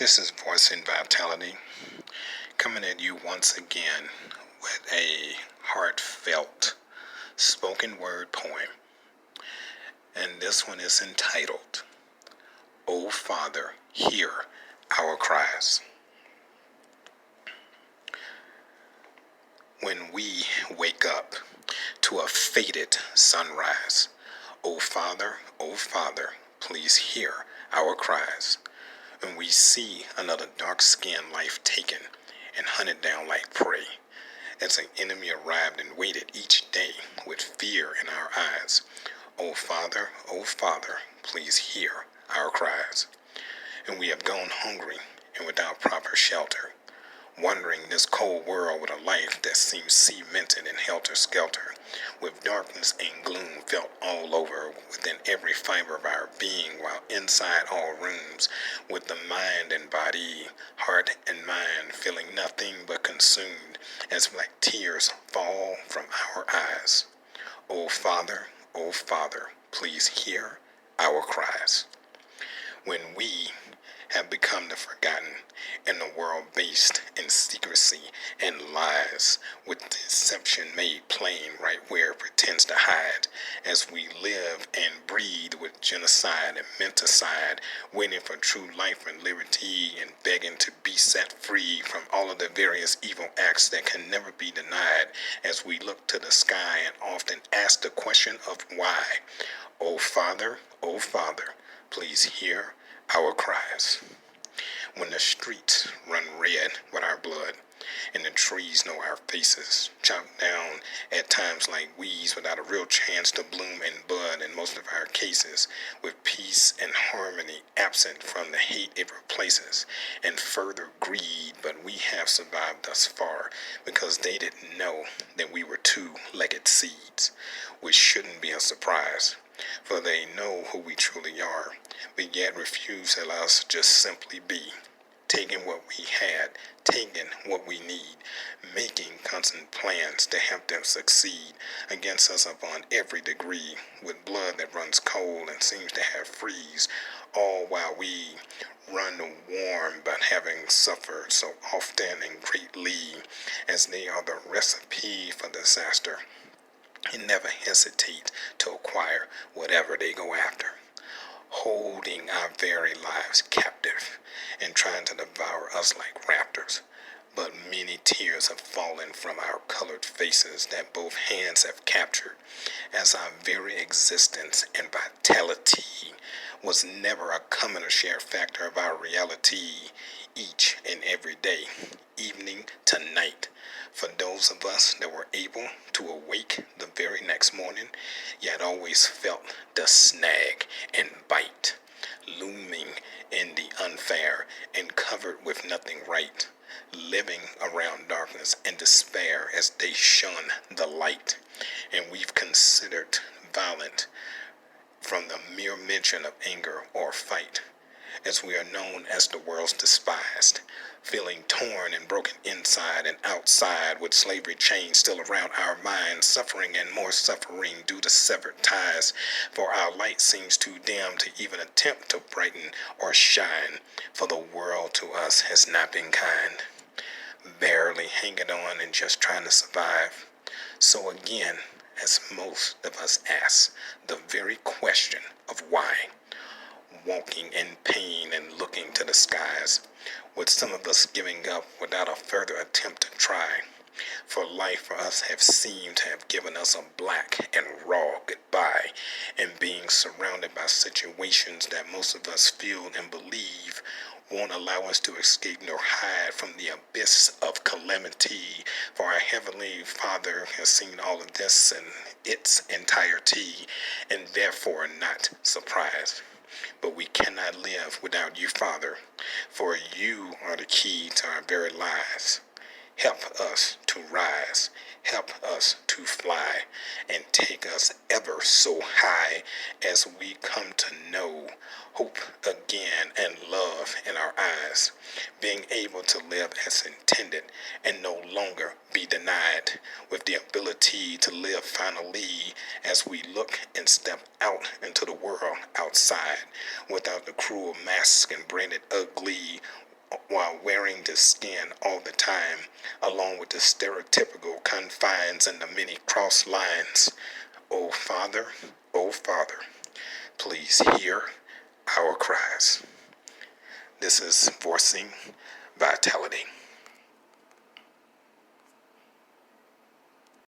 This is Voice and Vitality coming at you once again with a heartfelt spoken word poem. And this one is entitled, O Father, Hear Our Cries. When we wake up to a faded sunrise, O Father, please hear our cries. When we see another dark-skinned life taken and hunted down like prey, as an enemy arrived and waited each day with fear in our eyes, O Father, please hear our cries. And we have gone hungry and without proper shelter, wandering this cold world with a life that seems cemented in helter-skelter, with darkness and gloom felt all over within every fiber of our being, while inside all rooms, with the mind and body, heart and mind, feeling nothing but consumed, as like tears fall from our eyes. O Father, please hear our cries. When we have become the forgotten in a world based in secrecy and lies, with deception made plain right where it pretends to hide, as we live and breathe with genocide and menticide, waiting for true life and liberty and begging to be set free from all of the various evil acts that can never be denied, as we look to the sky and often ask the question of why. O Father, please hear our cries. When the streets run red with our blood and the trees know our faces, chopped down at times like weeds without a real chance to bloom and bud in most of our cases, with peace and harmony absent from the hate it replaces, and further greed, but we have survived thus far because they didn't know that we were two-legged seeds, which shouldn't be a surprise, for they know who we truly are, but yet refuse to allow us to just simply be, taking what we had, taking what we need, making constant plans to help them succeed against us upon every degree, with blood that runs cold and seems to have freeze, all while we run warm but having suffered so often and greatly, as they are the recipe for disaster, and never hesitate to acquire whatever they go after, holding our very lives captive and trying to devour us like raptors. But many tears have fallen from our colored faces that both hands have captured, as our very existence and vitality was never a common or shared factor of our reality each and every day, evening to night. For those of us that were able to awake the very next morning, yet always felt the snag and bite, looming in the unfair and covered with nothing right, living around darkness and despair as they shun the light. And we've considered violent from the mere mention of anger or fight, as we are known as the world's despised, feeling torn and broken inside and outside, with slavery chains still around our minds, suffering and more suffering due to severed ties, for our light seems too dim to even attempt to brighten or shine, for the world to us has not been kind, barely hanging on and just trying to survive. So again, as most of us ask the very question of why, walking in pain and looking to the skies, with some of us giving up without a further attempt to try. For life for us have seemed to have given us a black and raw goodbye, and being surrounded by situations that most of us feel and believe won't allow us to escape nor hide from the abyss of calamity, for our Heavenly Father has seen all of this in its entirety, and therefore not surprised. But we cannot live without you, Father, for you are the key to our very lives. Help us to rise, help us to fly, and take us ever so high, as we come to know hope again and love in our eyes, being able to live as intended and no longer be denied, with the ability to live finally as we look and step out into the world outside, without the cruel mask and branded ugly while wearing the skin all the time, along with the stereotypical confines and the many cross lines. O Father, please hear our cries. This is Voicing Vitality.